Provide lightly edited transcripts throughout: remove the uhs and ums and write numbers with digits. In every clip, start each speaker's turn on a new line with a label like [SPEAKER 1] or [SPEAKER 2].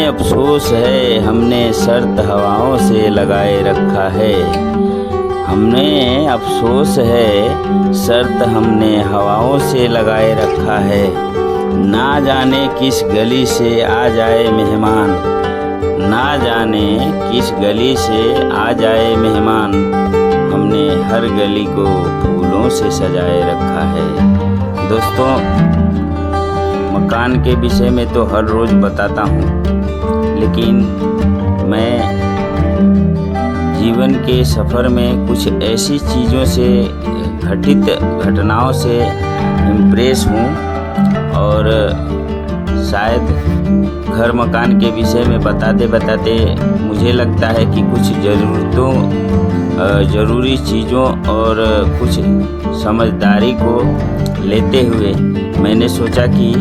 [SPEAKER 1] हमें अफसोस है, हमने शर्त हवाओं से लगाए रखा है। हमें अफसोस है, शर्त हमने हवाओं से लगाए रखा है। ना जाने किस गली से आ जाए मेहमान, ना जाने किस गली से आ जाए मेहमान। हमने हर गली को फूलों से सजाए रखा है। दोस्तों, मकान के विषय में तो हर रोज़ बताता हूँ, लेकिन मैं जीवन के सफ़र में कुछ ऐसी चीज़ों से, घटित घटनाओं से इम्प्रेस हूँ और शायद घर मकान के विषय में बताते बताते मुझे लगता है कि कुछ ज़रूरी चीज़ों और कुछ समझदारी को लेते हुए मैंने सोचा कि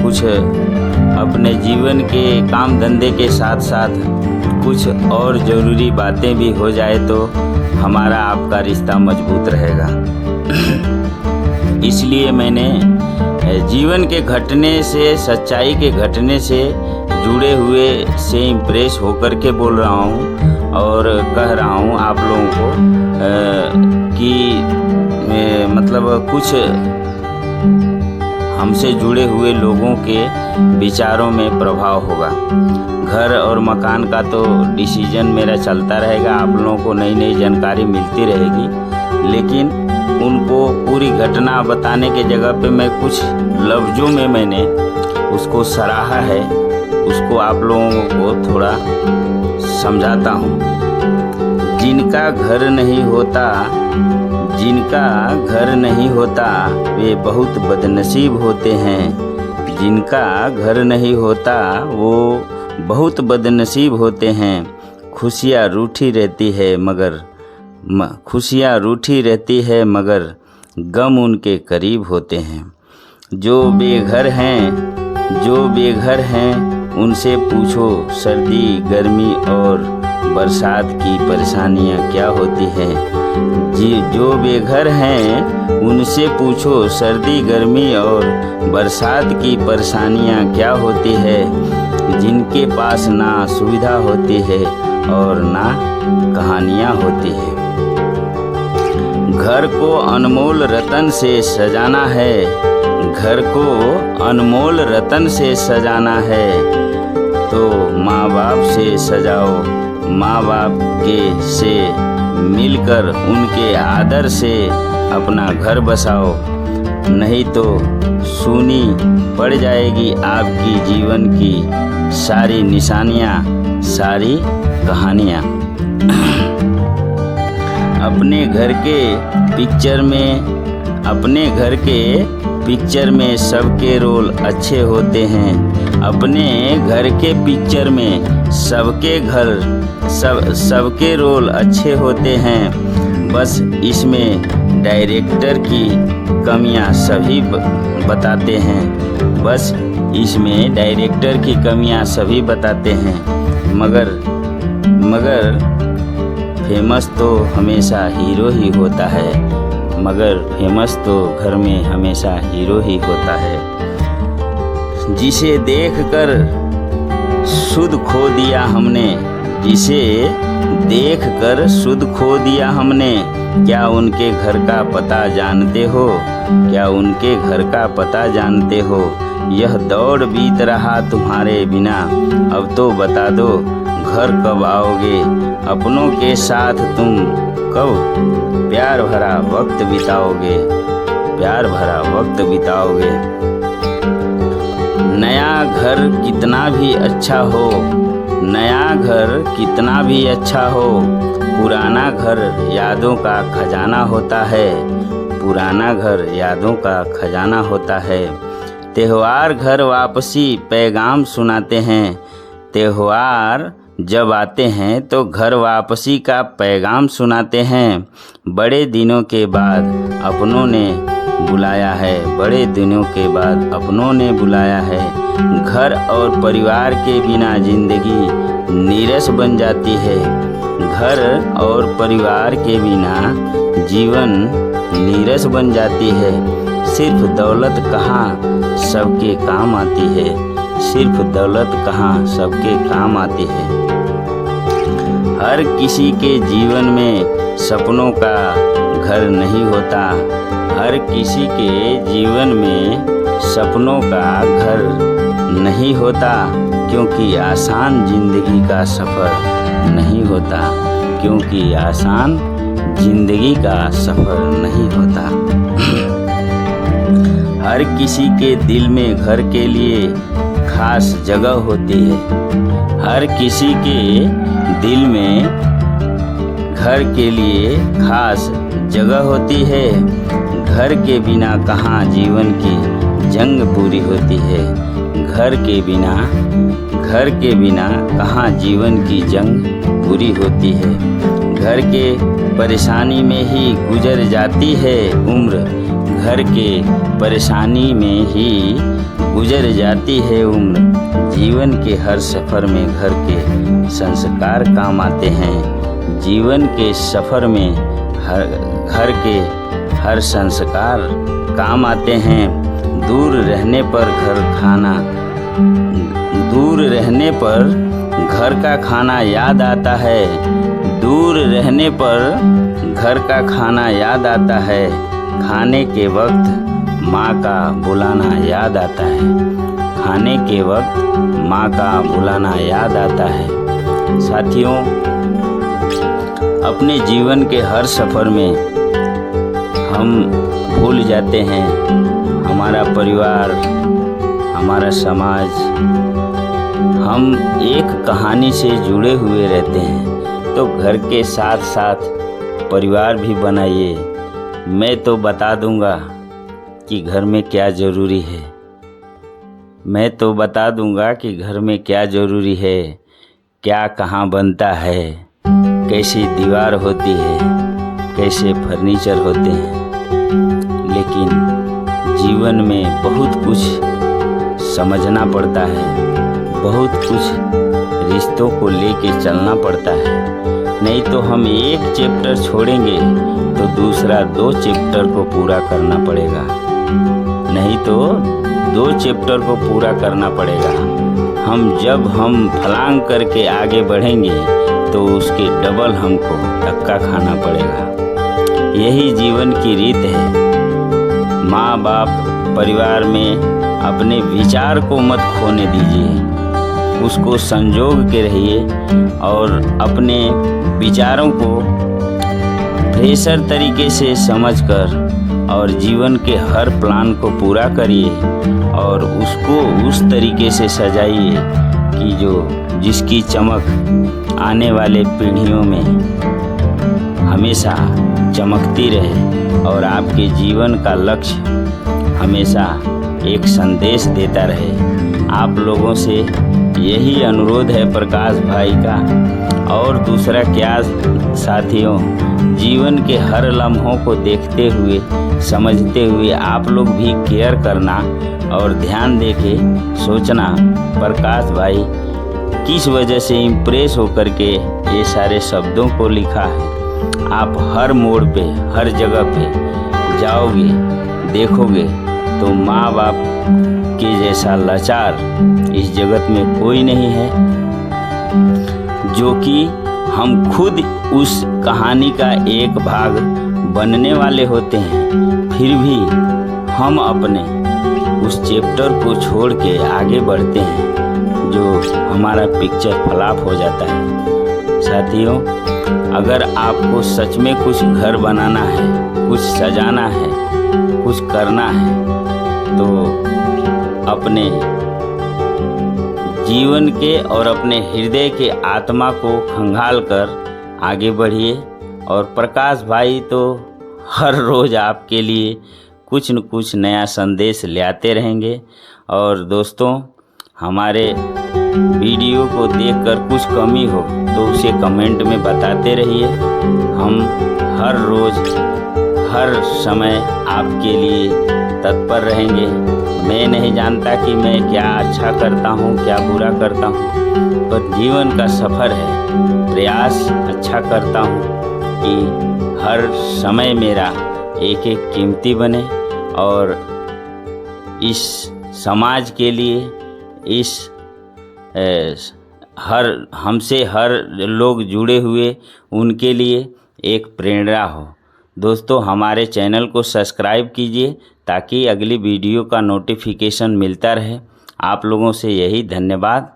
[SPEAKER 1] कुछ अपने जीवन के काम धंधे के साथ साथ कुछ और ज़रूरी बातें भी हो जाए तो हमारा आपका रिश्ता मजबूत रहेगा। इसलिए मैंने जीवन के घटने से, सच्चाई के घटने से जुड़े हुए से इम्प्रेस होकर के बोल रहा हूँ और कह रहा हूँ आप लोगों को कि मतलब कुछ हमसे जुड़े हुए लोगों के विचारों में प्रभाव होगा। घर और मकान का तो डिसीजन मेरा चलता रहेगा, आप लोगों को नई नई जानकारी मिलती रहेगी, लेकिन उनको पूरी घटना बताने के जगह पे मैं कुछ लफ्ज़ों में मैंने उसको सराहा है, उसको आप लोगों को थोड़ा समझाता हूँ। जिनका घर नहीं होता वे बहुत बदनसीब होते हैं। जिनका घर नहीं होता वो बहुत बदनसीब होते हैं। खुशियाँ रूठी रहती है मगर गम उनके करीब होते हैं। जो बेघर हैं उनसे पूछो सर्दी गर्मी और बरसात की परेशानियाँ क्या होती हैं। जो बेघर हैं उनसे पूछो सर्दी गर्मी और बरसात की परेशानियाँ क्या होती है। जिनके पास ना सुविधा होती है और ना कहानियाँ होती है। घर को अनमोल रतन से सजाना है, घर को अनमोल रतन से सजाना है। तो माँ बाप से सजाओ, माँ बाप के से मिलकर उनके आदर से अपना घर बसाओ, नहीं तो सूनी पड़ जाएगी आपकी जीवन की सारी निशानियाँ, सारी कहानियाँ। अपने घर के पिक्चर में सबके रोल अच्छे होते हैं। अपने घर के पिक्चर में सबके रोल अच्छे होते हैं। बस इसमें डायरेक्टर की कमियां सभी बताते हैं। मगर फेमस तो हमेशा हीरो ही होता है। घर में हमेशा हीरो ही होता है। जिसे देखकर सुध खो दिया हमने, क्या उनके घर का पता जानते हो? यह दौड़ बीत रहा तुम्हारे बिना, अब तो बता दो घर कब आओगे? अपनों के साथ तुम कब प्यार भरा वक्त बिताओगे? नया घर कितना भी अच्छा हो, पुराना घर यादों का खजाना होता है। त्योहार घर वापसी पैगाम सुनाते हैं। त्योहार जब आते हैं तो घर वापसी का पैगाम सुनाते हैं। बड़े दिनों के बाद अपनों ने बुलाया है। घर और परिवार के बिना जिंदगी नीरस बन जाती है। घर और परिवार के बिना जीवन नीरस बन जाती है। सिर्फ दौलत कहाँ सबके काम आती है। सिर्फ दौलत कहाँ सबके काम आती है। हर किसी के जीवन में सपनों का घर नहीं होता। हर किसी के जीवन में सपनों का घर नहीं होता, क्योंकि आसान जिंदगी का सफ़र नहीं होता, क्योंकि आसान जिंदगी का सफ़र नहीं होता। हर किसी के दिल में घर के लिए खास जगह होती है। हर किसी के दिल में घर के लिए खास जगह होती है। घर के बिना कहाँ जीवन की जंग पूरी होती है। घर के बिना कहाँ जीवन की जंग पूरी होती है। घर के परेशानी में ही गुजर जाती है उम्र। घर के परेशानी में ही गुजर जाती है उम्र। जीवन के हर सफ़र में घर के संस्कार काम आते हैं। जीवन के सफ़र में घर के हर संस्कार काम आते हैं। दूर रहने पर घर का खाना याद आता है। दूर रहने पर घर का खाना याद आता है। खाने के वक्त माँ का बुलाना याद आता है। खाने के वक्त माँ का बुलाना याद आता है। साथियों, अपने जीवन के हर सफ़र में हम भूल जाते हैं हमारा परिवार, हमारा समाज। हम एक कहानी से जुड़े हुए रहते हैं, तो घर के साथ साथ परिवार भी बनाइए। मैं तो बता दूंगा कि घर में क्या ज़रूरी है। मैं तो बता दूंगा कि घर में क्या ज़रूरी है, क्या कहाँ बनता है, कैसी दीवार होती है, कैसे फर्नीचर होते हैं। लेकिन जीवन में बहुत कुछ समझना पड़ता है, बहुत कुछ रिश्तों को लेके चलना पड़ता है। नहीं तो हम एक चैप्टर छोड़ेंगे तो दूसरा 2 चैप्टर को पूरा करना पड़ेगा। नहीं तो 2 चैप्टर को पूरा करना पड़ेगा। जब हम फलांग करके आगे बढ़ेंगे तो उसके डबल हमको धक्का खाना पड़ेगा। यही जीवन की रीत है। माँ बाप परिवार में अपने विचार को मत खोने दीजिए, उसको संजोग के रहिए और अपने विचारों को फ्रेशर तरीके से समझकर और जीवन के हर प्लान को पूरा करिए और उसको उस तरीके से सजाइए कि जिसकी चमक आने वाले पीढ़ियों में हमेशा चमकती रहे और आपके जीवन का लक्ष्य हमेशा एक संदेश देता रहे। आप लोगों से यही अनुरोध है प्रकाश भाई का। और दूसरा क्या साथियों, जीवन के हर लम्हों को देखते हुए समझते हुए आप लोग भी केयर करना और ध्यान देके सोचना प्रकाश भाई किस वजह से इम्प्रेस होकर के ये सारे शब्दों को लिखा है। आप हर मोड़ पे, हर जगह पे जाओगे, देखोगे तो माँ बाप के जैसा लाचार इस जगत में कोई नहीं है, जो कि हम खुद उस कहानी का एक भाग बनने वाले होते हैं। फिर भी हम अपने उस चैप्टर को छोड़ के आगे बढ़ते हैं, जो हमारा पिक्चर फ्लॉप हो जाता है। साथियों, अगर आपको सच में कुछ घर बनाना है, कुछ सजाना है, कुछ करना है, तो अपने जीवन के और अपने हृदय के आत्मा को खंगाल कर आगे बढ़िए। और प्रकाश भाई तो हर रोज़ आपके लिए कुछ न कुछ नया संदेश लाते रहेंगे। और दोस्तों, हमारे वीडियो को देखकर कुछ कमी हो तो उसे कमेंट में बताते रहिए। हम हर रोज़ हर समय आपके लिए तत्पर रहेंगे। मैं नहीं जानता कि मैं क्या अच्छा करता हूँ, क्या बुरा करता हूँ, पर जीवन का सफ़र है। प्रयास अच्छा करता हूँ कि हर समय मेरा एक एक कीमती बने और इस समाज के लिए इस हमसे हर लोग जुड़े हुए उनके लिए एक प्रेरणा हो। दोस्तों, हमारे चैनल को सब्सक्राइब कीजिए ताकि अगली वीडियो का नोटिफिकेशन मिलता रहे। आप लोगों से यही धन्यवाद।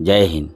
[SPEAKER 1] जय हिंद।